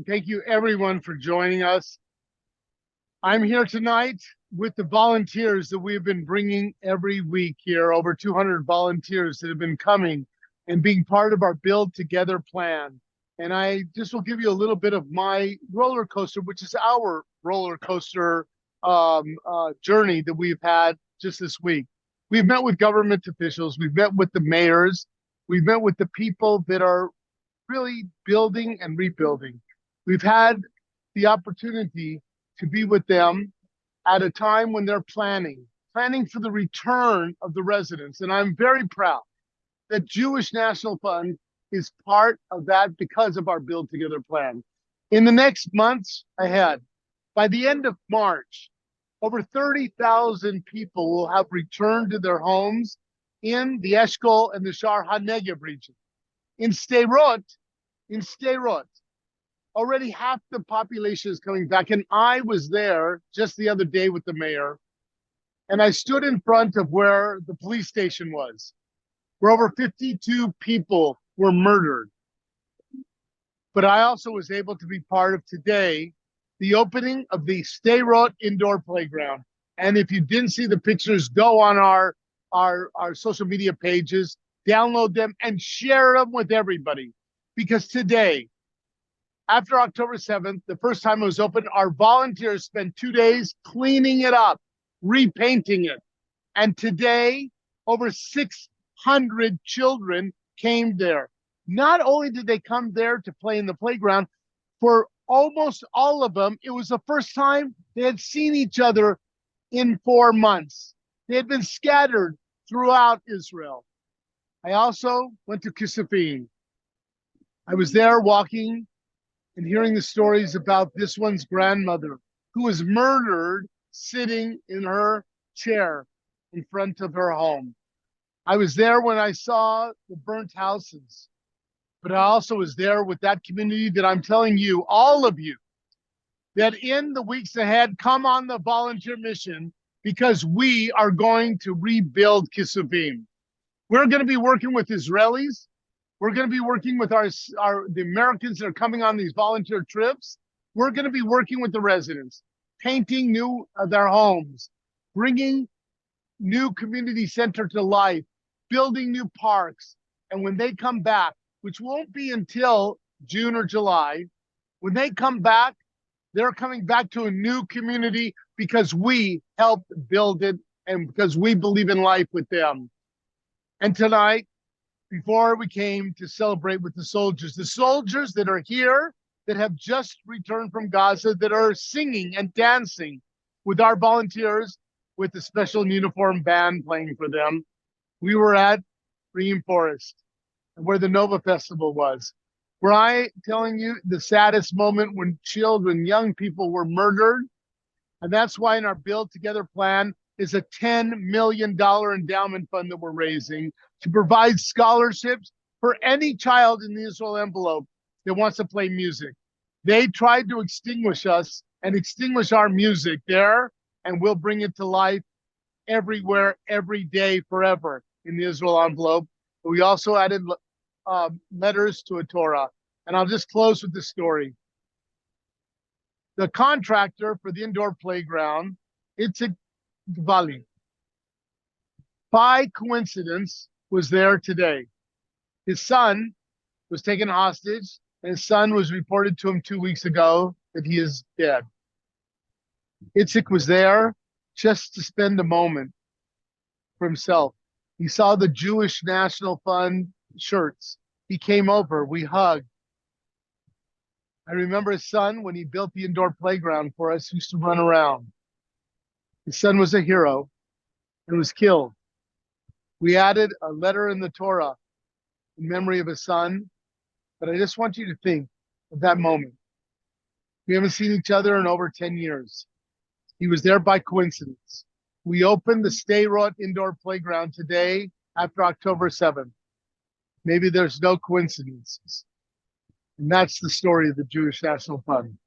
thank you everyone for joining us. I'm here tonight with the volunteers that we've been bringing every week here, over 200 volunteers that have been coming and being part of our Build Together plan. And I just will give you a little bit of my roller coaster, which is our roller coaster journey that we've had just this week. We've met with government officials, we've met with the mayors, we've met with the people that are really building and rebuilding. We've had the opportunity to be with them at a time when they're planning for the return of the residents. And I'm very proud that Jewish National Fund is part of that because of our Build Together plan. In the next months ahead, by the end of March, over 30,000 people will have returned to their homes in the Eshkol and the Shar HaNegev region. In Sderot, already half the population is coming back. And I was there just the other day with the mayor, and I stood in front of where the police station was, where over 52 people were murdered. But I also was able to be part of today, the opening of the Sderot indoor playground. And if you didn't see the pictures, go on our social media pages, download them and share them with everybody. Because today, after October 7th, the first time it was open, our volunteers spent 2 days cleaning it up, repainting it. And today, over 600 children came there. Not only did they come there to play in the playground, for almost all of them, it was the first time they had seen each other in 4 months. They had been scattered throughout Israel. I also went to Kisufim. I was there walking and hearing the stories about this one's grandmother who was murdered sitting in her chair in front of her home. I was there when I saw the burnt houses, but I also was there with that community that I'm telling you, all of you, that in the weeks ahead, come on the volunteer mission because we are going to rebuild Kisufim. We're going to be working with Israelis. We're going to be working with the Americans that are coming on these volunteer trips. We're going to be working with the residents, painting their homes, bringing new community center to life, building new parks. And when they come back, which won't be until June or July, when they come back, they're coming back to a new community because we helped build it and because we believe in life with them. And tonight, before we came to celebrate with the soldiers that are here, that have just returned from Gaza, that are singing and dancing with our volunteers, with the special uniform band playing for them. We were at Green Forest, where the Nova Festival was, where I telling you the saddest moment when children, young people were murdered. And that's why in our Build Together plan is a $10 million endowment fund that we're raising to provide scholarships for any child in the Israel envelope that wants to play music. They tried to extinguish us and extinguish our music there, and we'll bring it to life everywhere, every day, forever in the Israel envelope. But we also added letters to a Torah. And I'll just close with this story. The contractor for the indoor playground, Itzik Gvali, by coincidence, was there today. His son was taken hostage, and his son was reported to him 2 weeks ago that he is dead. Itzik was there just to spend a moment for himself. He saw the Jewish National Fund shirts. He came over, we hugged. I remember his son, when he built the indoor playground for us, used to run around. His son was a hero and was killed. We added a letter in the Torah in memory of his son, but I just want you to think of that moment. We haven't seen each other in over 10 years. He was there by coincidence. We opened the Sderot indoor playground today after October 7th. Maybe there's no coincidences. And that's the story of the Jewish National Fund.